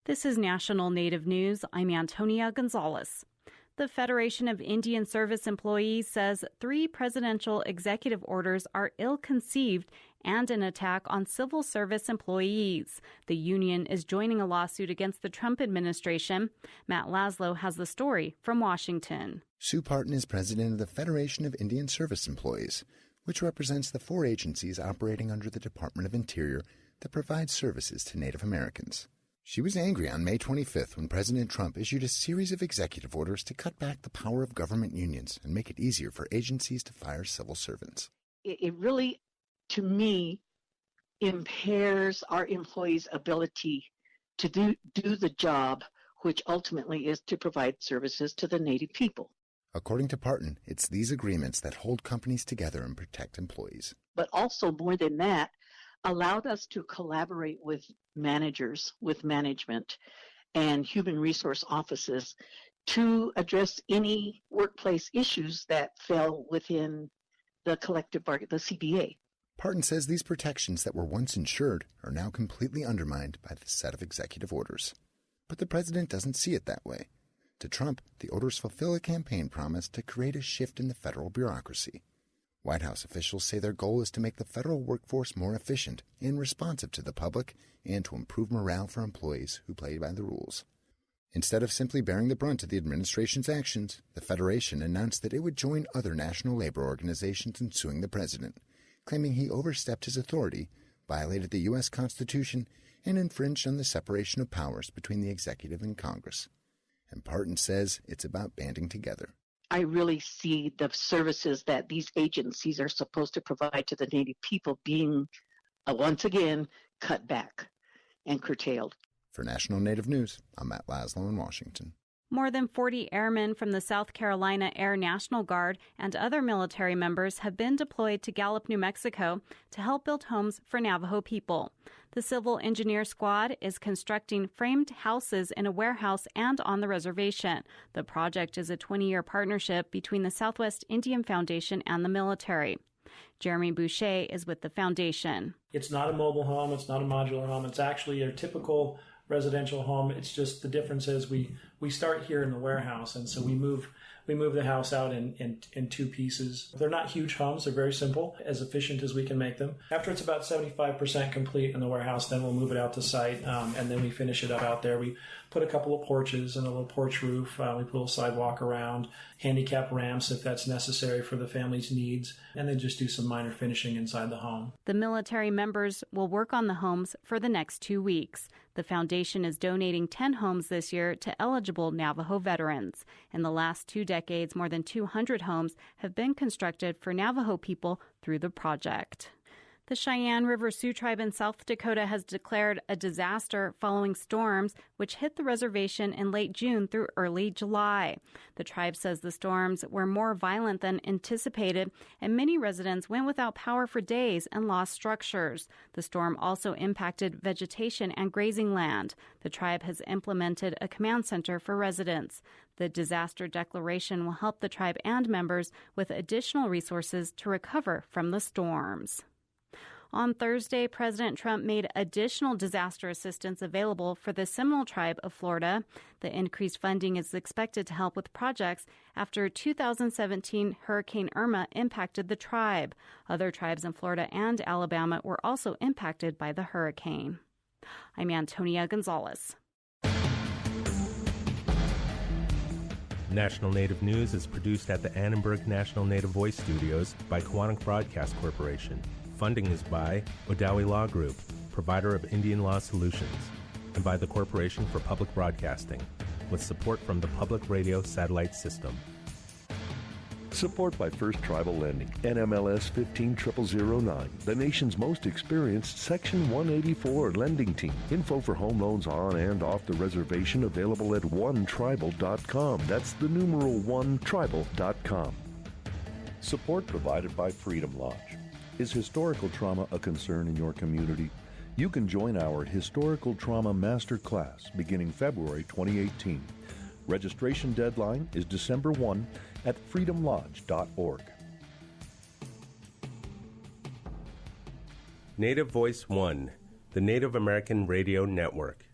This is National Native News. I'm Antonia Gonzalez. The Federation of Indian Service Employees says 3 presidential executive orders are ill-conceived and an attack on civil service employees. The union is joining a lawsuit against the Trump administration. Matt Laszlo has the story from Washington. Sue Parton is president of the Federation of Indian Service Employees, which represents the 4 agencies operating under the Department of Interior that provide services to Native Americans. She was angry on May 25th when President Trump issued a series of executive orders to cut back the power of government unions and make it easier for agencies to fire civil servants. It really, to me, impairs our employees' ability to do the job, which ultimately is to provide services to the Native people. According to Parton, it's these agreements that hold companies together and protect employees. But also, more than that, allowed us to collaborate with managers, with management, and human resource offices to address any workplace issues that fell within the collective bargain, the CBA. Parton says these protections that were once ensured are now completely undermined by the set of executive orders. But the president doesn't see it that way. To Trump, the orders fulfill a campaign promise to create a shift in the federal bureaucracy. White House officials say their goal is to make the federal workforce more efficient and responsive to the public and to improve morale for employees who play by the rules. Instead of simply bearing the brunt of the administration's actions, the Federation announced that it would join other national labor organizations in suing the president, claiming he overstepped his authority, violated the U.S. Constitution, and infringed on the separation of powers between the executive and Congress. And Parton says it's about banding together. I really see the services that these agencies are supposed to provide to the Native people being, once again, cut back and curtailed. For National Native News, I'm Matt Laszlo in Washington. More than 40 airmen from the South Carolina Air National Guard and other military members have been deployed to Gallup, New Mexico to help build homes for Navajo people. The Civil Engineer Squad is constructing framed houses in a warehouse and on the reservation. The project is a 20-year partnership between the Southwest Indian Foundation and the military. Jeremy Boucher is with the foundation. It's not a mobile home. It's not a modular home. It's actually a typical residential home. It's just the difference is we start here in the warehouse, and so we move the house out in 2 pieces. They're not huge homes. They're very simple, as efficient as we can make them. After it's about 75% complete in the warehouse, then we'll move it out to site, and then we finish it up out there. We put a couple of porches and a little porch roof. We put a little sidewalk around, handicap ramps if that's necessary for the family's needs, and then just do some minor finishing inside the home. The military members will work on the homes for the next 2 weeks. The foundation is donating 10 homes this year to eligible Navajo veterans. In the last 2 decades, more than 200 homes have been constructed for Navajo people through the project. The Cheyenne River Sioux Tribe in South Dakota has declared a disaster following storms which hit the reservation in late June through early July. The tribe says the storms were more violent than anticipated, and many residents went without power for days and lost structures. The storm also impacted vegetation and grazing land. The tribe has implemented a command center for residents. The disaster declaration will help the tribe and members with additional resources to recover from the storms. On Thursday, President Trump made additional disaster assistance available for the Seminole Tribe of Florida. The increased funding is expected to help with projects after 2017 Hurricane Irma impacted the tribe. Other tribes in Florida and Alabama were also impacted by the hurricane. I'm Antonia Gonzalez. National Native News is produced at the Annenberg National Native Voice Studios by Kawanak Broadcast Corporation. Funding is by Odawi Law Group, provider of Indian law solutions, and by the Corporation for Public Broadcasting, with support from the Public Radio Satellite System. Support by First Tribal Lending, NMLS 150009, the nation's most experienced Section 184 lending team. Info for home loans on and off the reservation available at onetribal.com. That's the numeral 1tribal.com. Support provided by Freedom Lodge. Is historical trauma a concern in your community? You can join our Historical Trauma Master Class beginning February 2018. Registration deadline is December 1 at freedomlodge.org. Native Voice One, the Native American Radio Network.